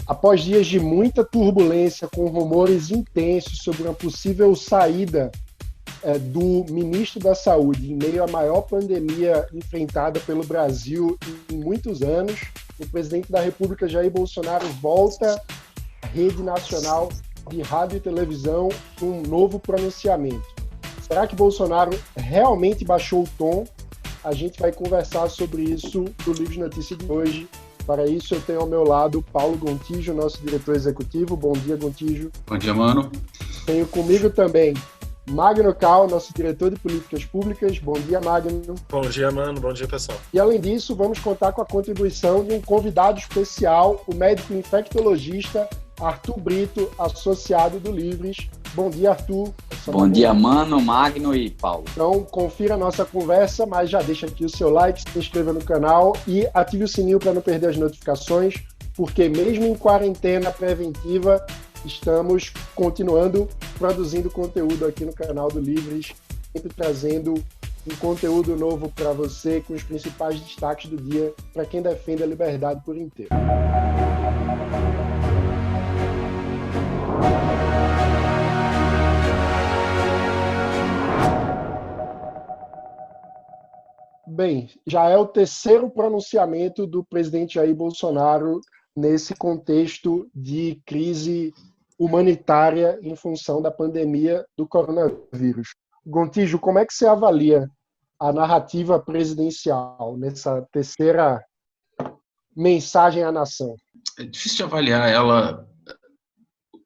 Após dias de muita turbulência, com rumores intensos sobre uma possível saída do ministro da Saúde em meio à maior pandemia enfrentada pelo Brasil em muitos anos, o presidente da República, Jair Bolsonaro, volta à rede nacional de rádio e televisão com um novo pronunciamento. Será que Bolsonaro realmente baixou o tom? A gente vai conversar sobre isso no Livro de Notícias de hoje. Para isso, eu tenho ao meu lado Paulo Gontijo, nosso diretor executivo. Bom dia, Gontijo. Bom dia, mano. Tenho comigo também Magno Cal, nosso diretor de políticas públicas. Bom dia, Magno. Bom dia, mano. Bom dia, pessoal. E, além disso, vamos contar com a contribuição de um convidado especial, o médico infectologista Arthur Brito, associado do Livres. Bom dia, Arthur. Bom dia, Mano, Magno e Paulo. Então, confira a nossa conversa, mas já deixa aqui o seu like, se inscreva no canal e ative o sininho para não perder as notificações, porque mesmo em quarentena preventiva, estamos continuando produzindo conteúdo aqui no canal do Livres, sempre trazendo um conteúdo novo para você, com os principais destaques do dia, para quem defende a liberdade por inteiro. Bem, já é o terceiro pronunciamento do presidente Jair Bolsonaro nesse contexto de crise humanitária em função da pandemia do coronavírus. Gontijo, como é que você avalia a narrativa presidencial nessa terceira mensagem à nação? É difícil de avaliar ela,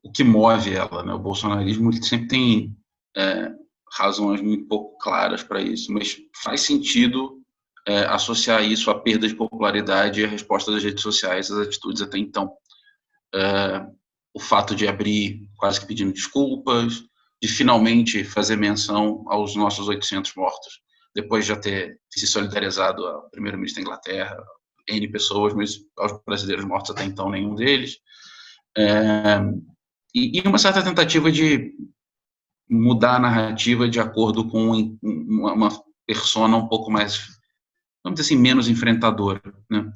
o que move ela, né? O bolsonarismo ele sempre tem razões muito pouco claras para isso, mas faz sentido associar isso à perda de popularidade e à resposta das redes sociais às atitudes até então. O fato de abrir quase que pedindo desculpas, de finalmente fazer menção aos nossos 800 mortos, depois de já ter se solidarizado ao primeiro-ministro da Inglaterra, N pessoas, mas aos brasileiros mortos até então nenhum deles. E uma certa tentativa de mudar a narrativa de acordo com uma persona um pouco mais, vamos dizer assim, menos enfrentadora, né?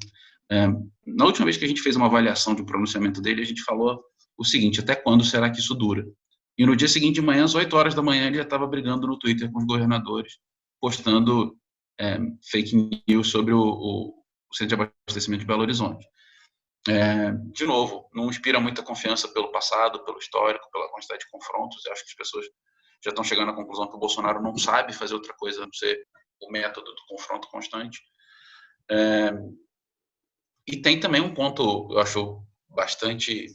Na última vez que a gente fez uma avaliação de um pronunciamento dele, a gente falou o seguinte: até quando será que isso dura? E no dia seguinte de manhã, às 8 horas da manhã, ele já estava brigando no Twitter com os governadores, postando fake news sobre o centro de abastecimento de Belo Horizonte. De novo, não inspira muita confiança pelo passado, pelo histórico, pela quantidade de confrontos. Eu acho que as pessoas já estão chegando à conclusão que o Bolsonaro não sabe fazer outra coisa a não ser o método do confronto constante. E tem também um ponto, eu acho, bastante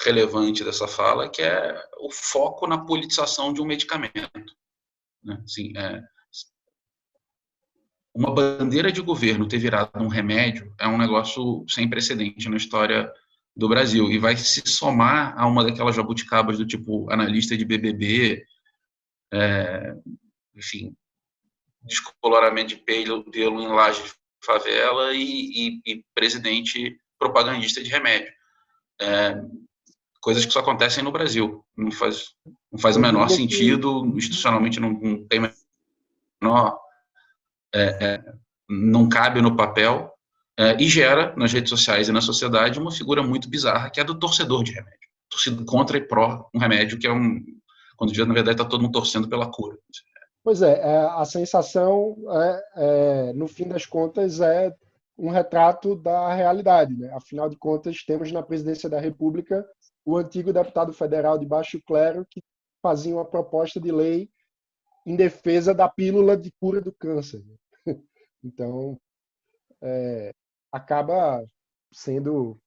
relevante dessa fala, que é o foco na politização de um medicamento, né? Assim, uma bandeira de governo ter virado um remédio é um negócio sem precedente na história do Brasil e vai se somar a uma daquelas jabuticabas do tipo analista de BBB, enfim, descoloramento de pelo em laje de favela e presidente propagandista de remédio. Coisas que só acontecem no Brasil. Não faz o menor sentido, institucionalmente não tem menor... não cabe no papel, e gera nas redes sociais e na sociedade uma figura muito bizarra, que é a do torcedor de remédio. Torcido contra e pró um remédio, que é quando na verdade está todo mundo torcendo pela cura. Pois a sensação, no fim das contas, é um retrato da realidade, né? Afinal de contas, temos na presidência da República o antigo deputado federal de baixo clero que fazia uma proposta de lei em defesa da pílula de cura do câncer. Então, acaba sendo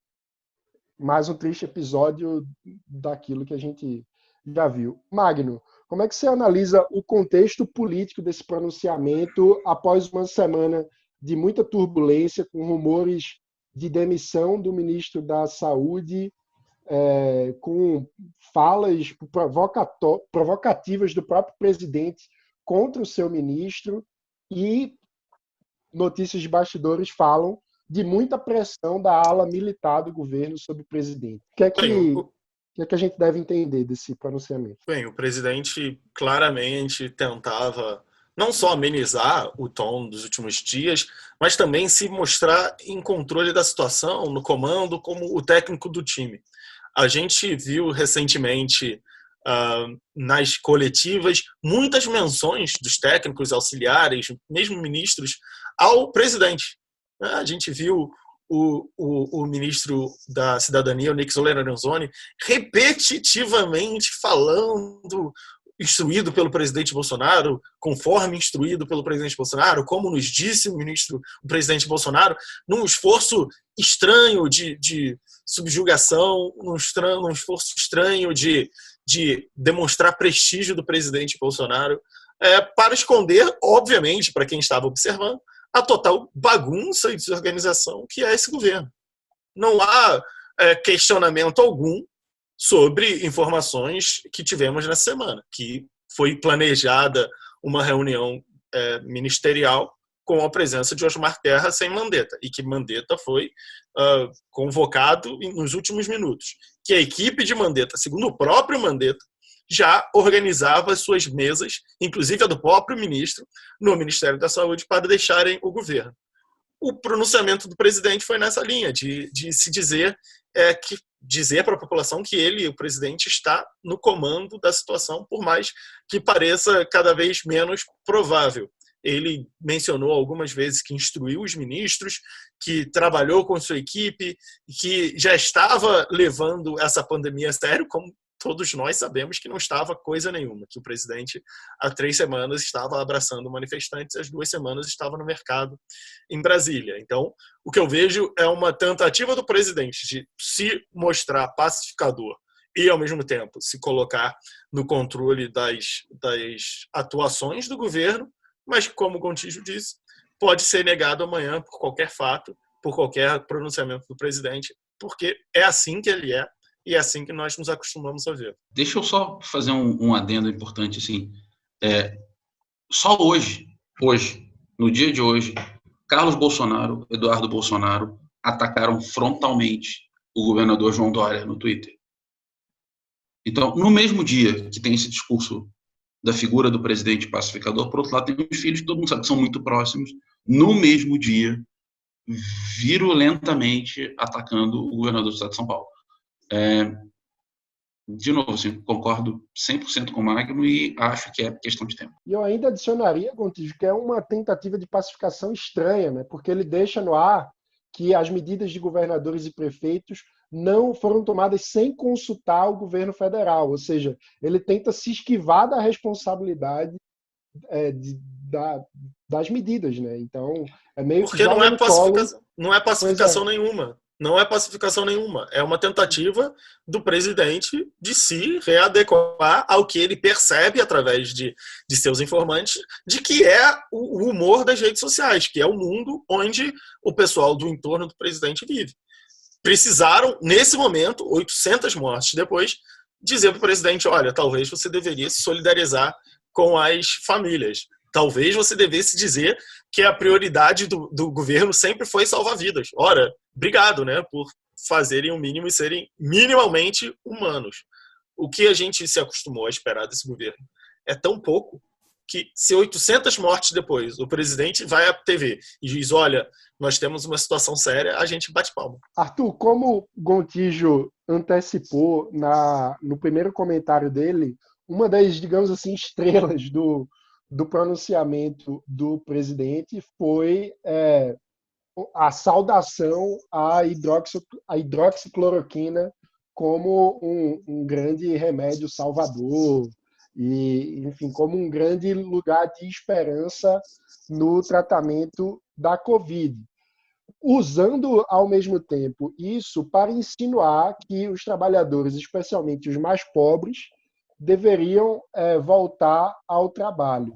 mais um triste episódio daquilo que a gente já viu. Magno, como é que você analisa o contexto político desse pronunciamento após uma semana de muita turbulência, com rumores de demissão do ministro da Saúde, com falas provocativas do próprio presidente contra o seu ministro, e notícias de bastidores falam de muita pressão da ala militar do governo sobre o presidente? O que é que a gente deve entender desse pronunciamento? Bem, o presidente claramente tentava não só amenizar o tom dos últimos dias, mas também se mostrar em controle da situação, no comando, como o técnico do time. A gente viu recentemente nas coletivas muitas menções dos técnicos auxiliares, mesmo ministros, ao presidente. A gente viu o ministro da Cidadania, o Nixon Lorenzoni, repetitivamente falando, instruído pelo presidente Bolsonaro, conforme instruído pelo presidente Bolsonaro, como nos disse o presidente Bolsonaro, num esforço estranho de subjugação, num esforço estranho de demonstrar prestígio do presidente Bolsonaro, para esconder, obviamente, para quem estava observando, a total bagunça e desorganização que é esse governo. Não há questionamento algum sobre informações que tivemos nessa semana, que foi planejada uma reunião ministerial com a presença de Osmar Terra sem Mandetta, e que Mandetta foi convocado nos últimos minutos. Que a equipe de Mandetta, segundo o próprio Mandetta, já organizava as suas mesas, inclusive a do próprio ministro, no Ministério da Saúde, para deixarem o governo. O pronunciamento do presidente foi nessa linha, de se dizer dizer para a população que ele, o presidente, está no comando da situação, por mais que pareça cada vez menos provável. Ele mencionou algumas vezes que instruiu os ministros, que trabalhou com sua equipe, que já estava levando essa pandemia a sério, como todos nós sabemos que não estava coisa nenhuma, que o presidente há 3 semanas estava abraçando manifestantes, às 2 semanas estava no mercado em Brasília. Então, o que eu vejo é uma tentativa do presidente de se mostrar pacificador e, ao mesmo tempo, se colocar no controle das atuações do governo, mas, como o Gontijo disse, pode ser negado amanhã por qualquer fato, por qualquer pronunciamento do presidente, porque é assim que ele é, e é assim que nós nos acostumamos a ver. Deixa eu só fazer um adendo importante, assim. Só hoje, no dia de hoje, Carlos Bolsonaro, Eduardo Bolsonaro atacaram frontalmente o governador João Dória no Twitter. Então, no mesmo dia que tem esse discurso da figura do presidente pacificador, por outro lado, tem os filhos que todo mundo sabe que são muito próximos, no mesmo dia, virulentamente atacando o governador do estado de São Paulo. De novo, assim, concordo 100% com o Magno e acho que é questão de tempo. E eu ainda adicionaria, Gontijo, que é uma tentativa de pacificação estranha, né? Porque ele deixa no ar que as medidas de governadores e prefeitos não foram tomadas sem consultar o governo federal, ou seja, ele tenta se esquivar da responsabilidade das medidas, né? Então, é meio porque que não é pacificação nenhuma. Não é pacificação nenhuma. É uma tentativa do presidente de se readequar ao que ele percebe através de seus informantes, de que é o humor das redes sociais, que é o mundo onde o pessoal do entorno do presidente vive. Precisaram, nesse momento, 800 mortes depois, dizer para o presidente, olha, talvez você deveria se solidarizar com as famílias. Talvez você devesse dizer que a prioridade do governo sempre foi salvar vidas. Ora, obrigado, né, por fazerem o mínimo e serem minimamente humanos. O que a gente se acostumou a esperar desse governo é tão pouco que, se 800 mortes depois o presidente vai à TV e diz, olha, nós temos uma situação séria, a gente bate palma. Arthur, como Gontijo antecipou no primeiro comentário dele, uma das, digamos assim, estrelas do pronunciamento do presidente foi a saudação à hidroxicloroquina como um grande remédio salvador e, enfim, como um grande lugar de esperança no tratamento da Covid, usando ao mesmo tempo isso para insinuar que os trabalhadores, especialmente os mais pobres, deveriam voltar ao trabalho.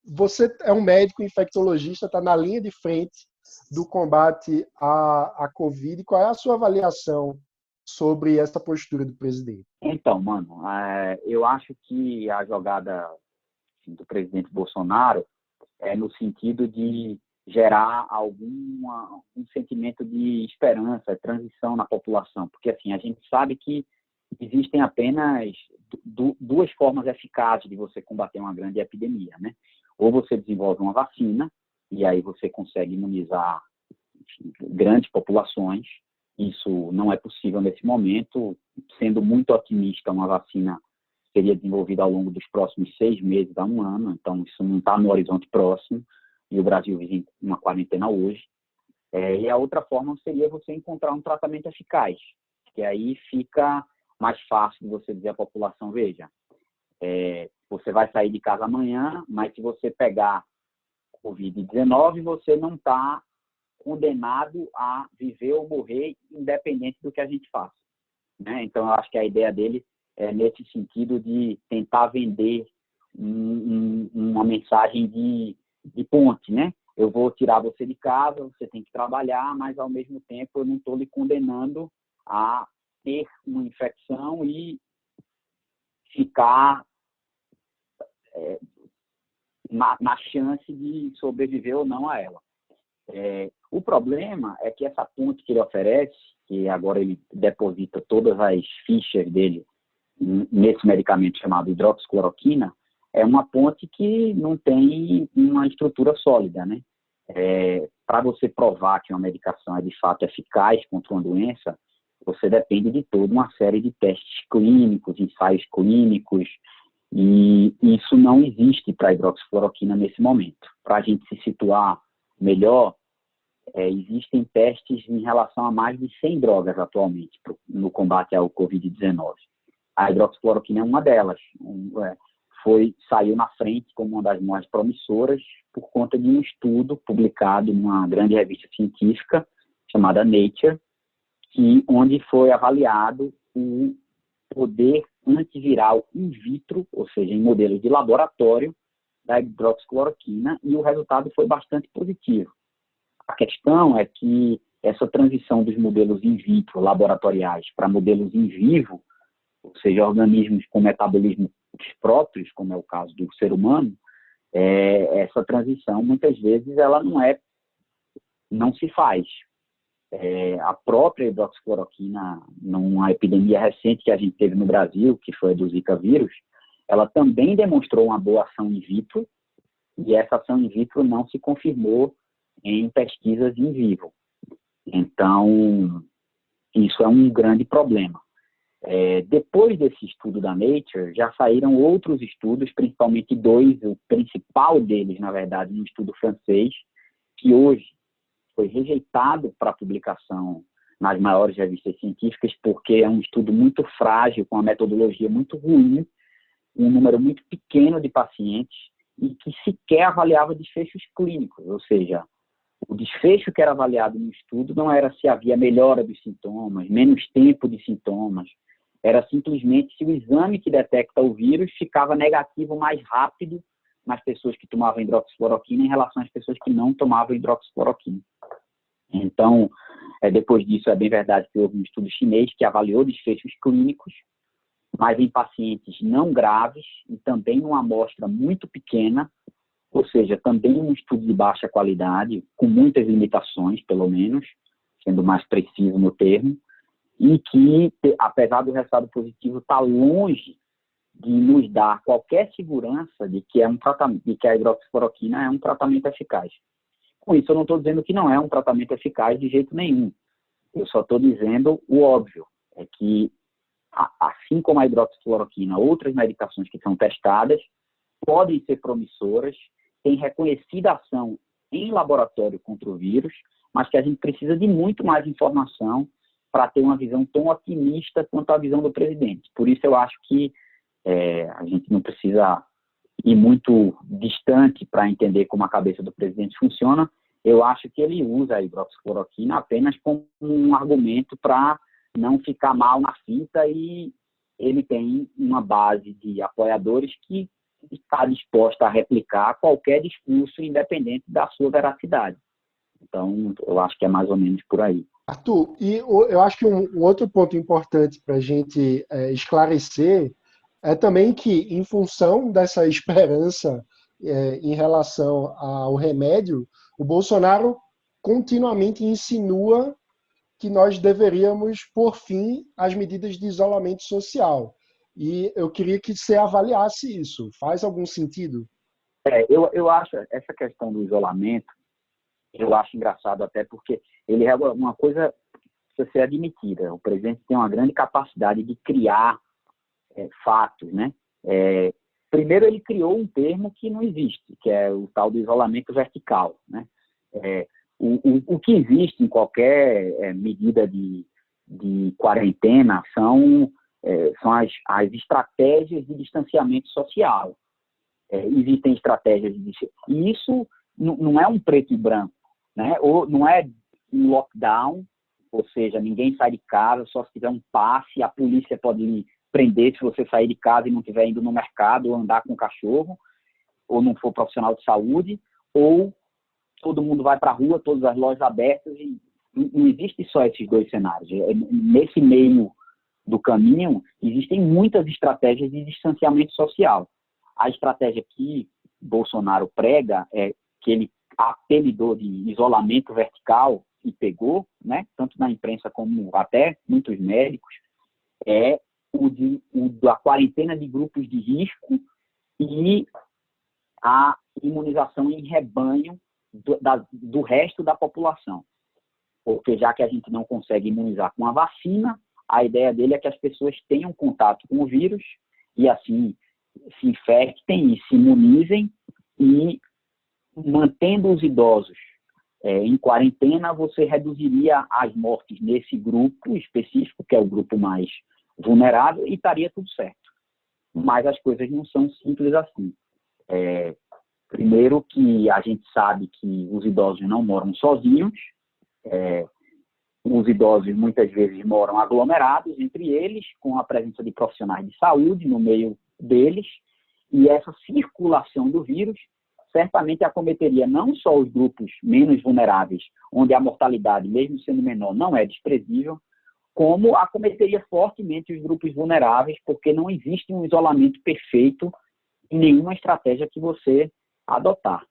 Você é um médico infectologista, está na linha de frente do combate à Covid. Qual é a sua avaliação sobre essa postura do presidente? Então, mano, eu acho que a jogada do presidente Bolsonaro é no sentido de gerar um sentimento de esperança, transição na população, porque assim a gente sabe que existem apenas duas formas eficazes de você combater uma grande epidemia, né? Ou você desenvolve uma vacina, e aí você consegue imunizar, enfim, grandes populações. Isso não é possível nesse momento. Sendo muito otimista, uma vacina seria desenvolvida ao longo dos próximos 6 meses a 1 ano, então isso não está no horizonte próximo, e o Brasil vive uma quarentena hoje. E a outra forma seria você encontrar um tratamento eficaz, que aí fica mais fácil de você dizer à população, veja, você vai sair de casa amanhã, mas se você pegar Covid-19, você não está condenado a viver ou morrer, independente do que a gente faça, né? Então, eu acho que a ideia dele é nesse sentido de tentar vender uma mensagem de ponte, né? Eu vou tirar você de casa, você tem que trabalhar, mas, ao mesmo tempo, eu não estou lhe condenando a ter uma infecção e ficar na chance de sobreviver ou não a ela. O problema é que essa ponte que ele oferece, que agora ele deposita todas as fichas dele nesse medicamento chamado hidroxicloroquina, é uma ponte que não tem uma estrutura sólida, né? Para você provar que uma medicação é de fato eficaz contra uma doença, você depende de toda uma série de testes clínicos, ensaios clínicos, e isso não existe para a hidroxicloroquina nesse momento. Para a gente se situar melhor, existem testes em relação a mais de 100 drogas atualmente no combate ao Covid-19. A hidroxicloroquina é uma delas. Saiu na frente como uma das mais promissoras por conta de um estudo publicado numa grande revista científica chamada Nature, onde foi avaliado o poder antiviral in vitro, ou seja, em modelos de laboratório, da hidroxicloroquina, e o resultado foi bastante positivo. A questão é que essa transição dos modelos in vitro laboratoriais para modelos in vivo, ou seja, organismos com metabolismos próprios, como é o caso do ser humano, essa transição, muitas vezes, ela não se faz. A própria hidroxicloroquina, numa epidemia recente que a gente teve no Brasil, que foi a do Zika vírus, ela também demonstrou uma boa ação in vitro, e essa ação in vitro não se confirmou em pesquisas in vivo. Então, isso é um grande problema. Depois desse estudo da Nature, já saíram outros estudos, principalmente 2, o principal deles, na verdade, um estudo francês, que hoje foi rejeitado para publicação nas maiores revistas científicas, porque é um estudo muito frágil, com uma metodologia muito ruim, um número muito pequeno de pacientes, e que sequer avaliava desfechos clínicos, ou seja, o desfecho que era avaliado no estudo não era se havia melhora dos sintomas, menos tempo de sintomas, era simplesmente se o exame que detecta o vírus ficava negativo mais rápido nas pessoas que tomavam hidroxicloroquina em relação às pessoas que não tomavam hidroxicloroquina. Então, depois disso, é bem verdade que houve um estudo chinês que avaliou desfechos clínicos, mas em pacientes não graves e também numa amostra muito pequena, ou seja, também um estudo de baixa qualidade, com muitas limitações, pelo menos, sendo mais preciso no termo, e que, apesar do resultado positivo, está longe de nos dar qualquer segurança de que a hidroxicloroquina é um tratamento eficaz. Com isso, eu não estou dizendo que não é um tratamento eficaz de jeito nenhum. Eu só estou dizendo o óbvio, é que, assim como a hidroxicloroquina, outras medicações que são testadas podem ser promissoras, têm reconhecida ação em laboratório contra o vírus, mas que a gente precisa de muito mais informação para ter uma visão tão otimista quanto a visão do presidente. Por isso eu acho que a gente não precisa ir muito distante para entender como a cabeça do presidente funciona. Eu acho que ele usa a hidroxicloroquina apenas como um argumento para não ficar mal na fita, e ele tem uma base de apoiadores que está disposta a replicar qualquer discurso, independente da sua veracidade. Então, eu acho que é mais ou menos por aí. Arthur, e eu acho que um outro ponto importante para a gente esclarecer é também que, em função dessa esperança em relação ao remédio, o Bolsonaro continuamente insinua que nós deveríamos pôr fim às medidas de isolamento social. E eu queria que você avaliasse isso. Faz algum sentido? Eu acho essa questão do isolamento, eu acho engraçado até porque ele é uma coisa que precisa ser admitida. O presidente tem uma grande capacidade de criar fatos, né? Primeiro, ele criou um termo que não existe, que é o tal do isolamento vertical, né? O que existe em qualquer medida de quarentena são as estratégias de distanciamento social. Existem estratégias e isso não é um preto e branco, né? Ou não é um lockdown, ou seja, ninguém sai de casa, só se tiver um passe, a polícia pode lhe prender se você sair de casa e não estiver indo no mercado ou andar com o cachorro, ou não for profissional de saúde, ou todo mundo vai para a rua, todas as lojas abertas, e não existe só esses dois cenários. Nesse meio do caminho, existem muitas estratégias de distanciamento social. A estratégia que Bolsonaro prega, que ele apelidou de isolamento vertical e pegou, né, tanto na imprensa como até muitos médicos, é da quarentena de grupos de risco e a imunização em rebanho do resto da população. Porque já que a gente não consegue imunizar com a vacina, a ideia dele é que as pessoas tenham contato com o vírus e assim se infectem e se imunizem, e mantendo os idosos em quarentena, você reduziria as mortes nesse grupo específico, que é o grupo mais vulnerável, e estaria tudo certo. Mas as coisas não são simples assim. Primeiro que a gente sabe que os idosos não moram sozinhos, os idosos muitas vezes moram aglomerados entre eles, com a presença de profissionais de saúde no meio deles, e essa circulação do vírus certamente acometeria não só os grupos menos vulneráveis, onde a mortalidade, mesmo sendo menor, não é desprezível, como acometeria fortemente os grupos vulneráveis, porque não existe um isolamento perfeito em nenhuma estratégia que você adotar.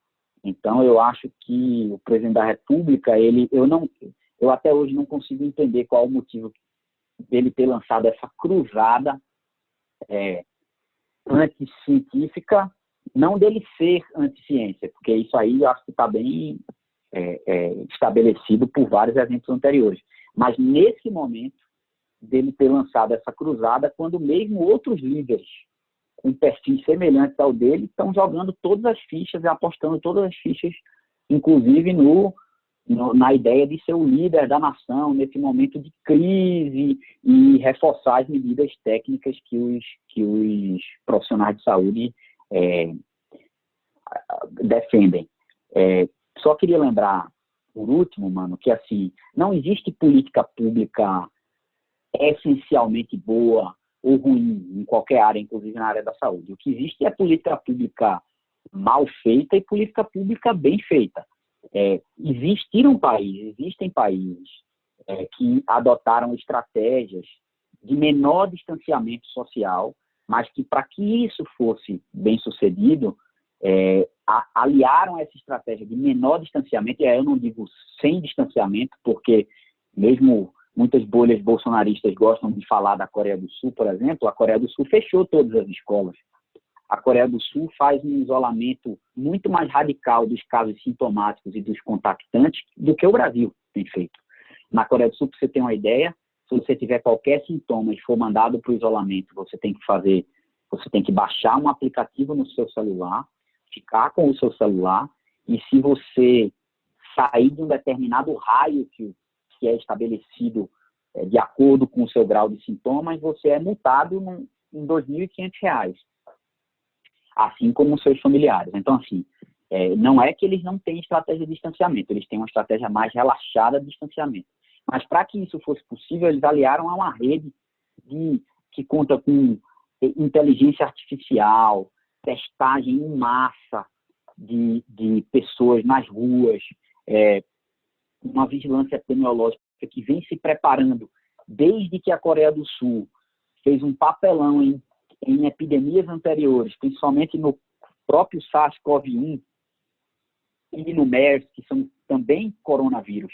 Então, eu acho que o presidente da República, eu até hoje não consigo entender qual o motivo dele ter lançado essa cruzada anticientífica, não dele ser anticiência, porque isso aí eu acho que está bem estabelecido por vários exemplos anteriores. Mas nesse momento dele ter lançado essa cruzada, quando mesmo outros líderes com perfis semelhantes ao dele estão jogando todas as fichas e apostando todas as fichas, inclusive na ideia de ser o líder da nação nesse momento de crise e reforçar as medidas técnicas que os profissionais de saúde defendem. Só queria lembrar, por último, mano, que assim, não existe política pública essencialmente boa ou ruim em qualquer área, inclusive na área da saúde. O que existe é política pública mal feita e política pública bem feita. Existem países que adotaram estratégias de menor distanciamento social, mas que, para que isso fosse bem sucedido, aliaram essa estratégia de menor distanciamento, e aí eu não digo sem distanciamento, porque mesmo muitas bolhas bolsonaristas gostam de falar da Coreia do Sul, por exemplo. A Coreia do Sul fechou todas as escolas. A Coreia do Sul faz um isolamento muito mais radical dos casos sintomáticos e dos contactantes do que o Brasil tem feito. Na Coreia do Sul, para você ter uma ideia, se você tiver qualquer sintoma e for mandado para o isolamento, você tem que baixar um aplicativo no seu celular, ficar com o seu celular, e se você sair de um determinado raio que é estabelecido de acordo com o seu grau de sintomas, você é multado em R$ 2.500, assim como os seus familiares. Então, assim, não é que eles não têm estratégia de distanciamento, eles têm uma estratégia mais relaxada de distanciamento. Mas para que isso fosse possível, eles aliaram a uma rede que conta com inteligência artificial, testagem em massa de pessoas nas ruas, uma vigilância epidemiológica que vem se preparando desde que a Coreia do Sul fez um papelão em epidemias anteriores, principalmente no próprio SARS-CoV-1 e no MERS, que são também coronavírus,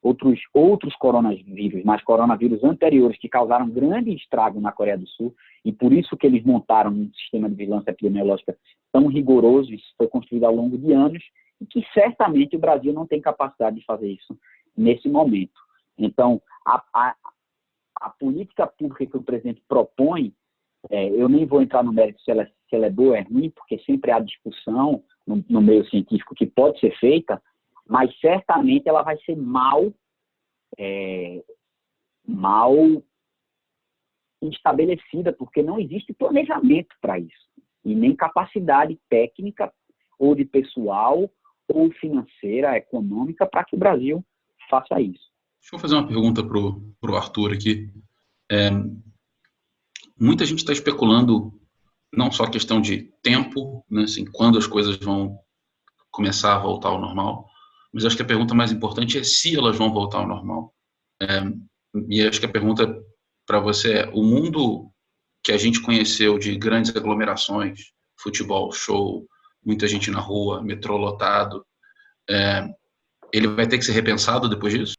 outros coronavírus, mas coronavírus anteriores que causaram grande estrago na Coreia do Sul, e por isso que eles montaram um sistema de vigilância epidemiológica tão rigoroso. Isso foi construído ao longo de anos, e que certamente o Brasil não tem capacidade de fazer isso nesse momento. Então, a política pública que o presidente propõe, eu nem vou entrar no mérito se ela é boa ou é ruim, porque sempre há discussão no meio científico que pode ser feita, mas certamente ela vai ser mal estabelecida, porque não existe planejamento para isso, e nem capacidade técnica, ou de pessoal, ou financeira, econômica, para que o Brasil faça isso. Deixa eu fazer uma pergunta para o Arthur aqui. Muita gente está especulando não só a questão de tempo, né, assim, quando as coisas vão começar a voltar ao normal, mas acho que a pergunta mais importante é se elas vão voltar ao normal. E acho que a pergunta para você é: o mundo que a gente conheceu de grandes aglomerações, futebol, show, muita gente na rua, metrô lotado, ele vai ter que ser repensado depois disso?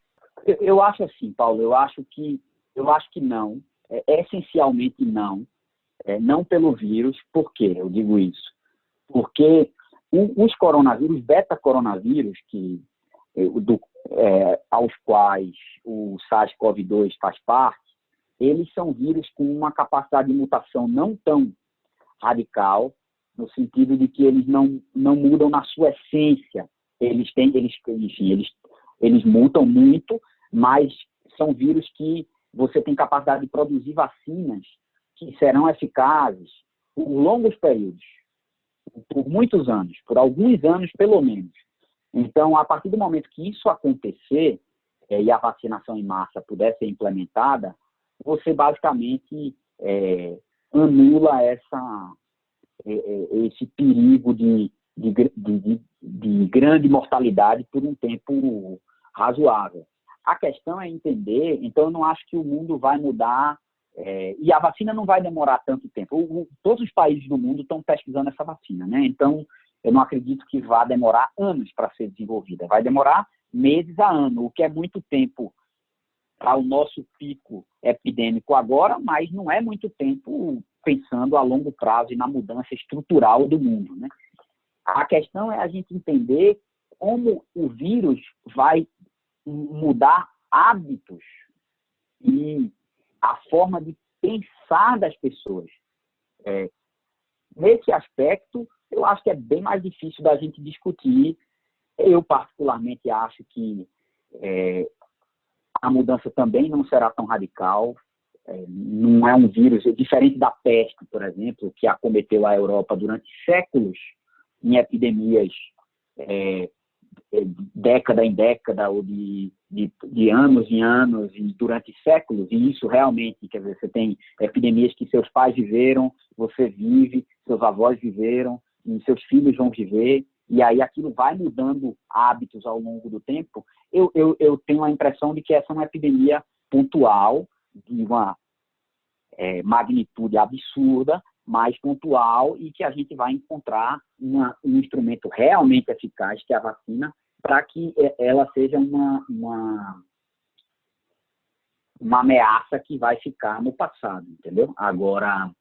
Eu acho assim, Paulo, eu acho que não, essencialmente não, não pelo vírus. Por quê eu digo isso? Porque os coronavírus, beta-coronavírus, aos quais o SARS-CoV-2 faz parte, eles são vírus com uma capacidade de mutação não tão radical, no sentido de que eles não mudam na sua essência. Eles mutam muito, mas são vírus que você tem capacidade de produzir vacinas que serão eficazes por longos períodos, por muitos anos, por alguns anos pelo menos. Então, a partir do momento que isso acontecer, e a vacinação em massa puder ser implementada, você basicamente anula esse perigo de grande mortalidade por um tempo razoável. A questão é entender, então eu não acho que o mundo vai mudar, e a vacina não vai demorar tanto tempo. Todos os países do mundo estão pesquisando essa vacina, né? Então eu não acredito que vá demorar anos para ser desenvolvida. Vai demorar meses a ano, o que é muito tempo para o nosso pico epidêmico agora, mas não é muito tempo pensando a longo prazo e na mudança estrutural do mundo, né? A questão é a gente entender como o vírus vai mudar hábitos e a forma de pensar das pessoas. Nesse aspecto, eu acho que é bem mais difícil da gente discutir. Eu, particularmente, acho que a mudança também não será tão radical. Não é um vírus, diferente da peste, por exemplo, que acometeu a Europa durante séculos em epidemias, década em década, ou de anos em anos, e durante séculos, e isso realmente, quer dizer, você tem epidemias que seus pais viveram, você vive, seus avós viveram, e seus filhos vão viver, e aí aquilo vai mudando hábitos ao longo do tempo. Eu tenho a impressão de que essa é uma epidemia pontual, de uma magnitude absurda, mais pontual, e que a gente vai encontrar um instrumento realmente eficaz, que é a vacina, para que ela seja uma ameaça que vai ficar no passado, entendeu? Agora,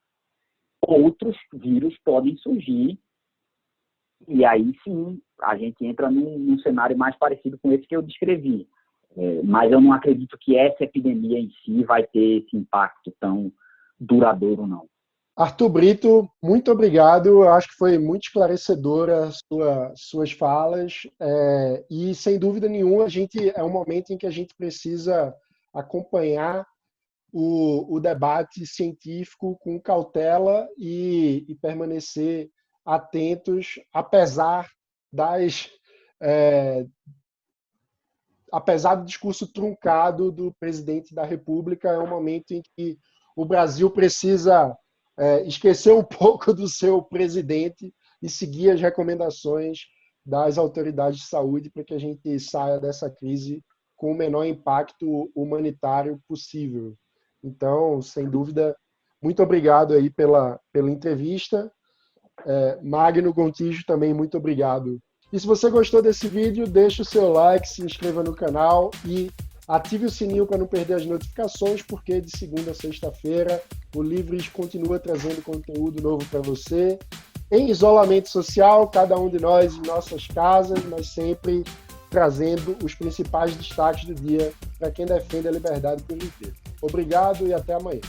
outros vírus podem surgir, e aí sim a gente entra num cenário mais parecido com esse que eu descrevi. Mas eu não acredito que essa epidemia em si vai ter esse impacto tão duradouro, não. Arthur Brito, muito obrigado. Eu acho que foi muito esclarecedora suas falas. E, sem dúvida nenhuma, é um momento em que a gente precisa acompanhar o debate científico com cautela e permanecer atentos, apesar do discurso truncado do presidente da República. É um momento em que o Brasil precisa esquecer um pouco do seu presidente e seguir as recomendações das autoridades de saúde para que a gente saia dessa crise com o menor impacto humanitário possível. Então, sem dúvida, muito obrigado aí pela entrevista. Magno Gontijo, também muito obrigado E se você gostou desse vídeo, deixe o seu like, se inscreva no canal e ative o sininho para não perder as notificações, porque de segunda a sexta-feira o Livres continua trazendo conteúdo novo para você. Em isolamento social, cada um de nós em nossas casas, mas sempre trazendo os principais destaques do dia para quem defende a liberdade por inteiro. Obrigado e até amanhã.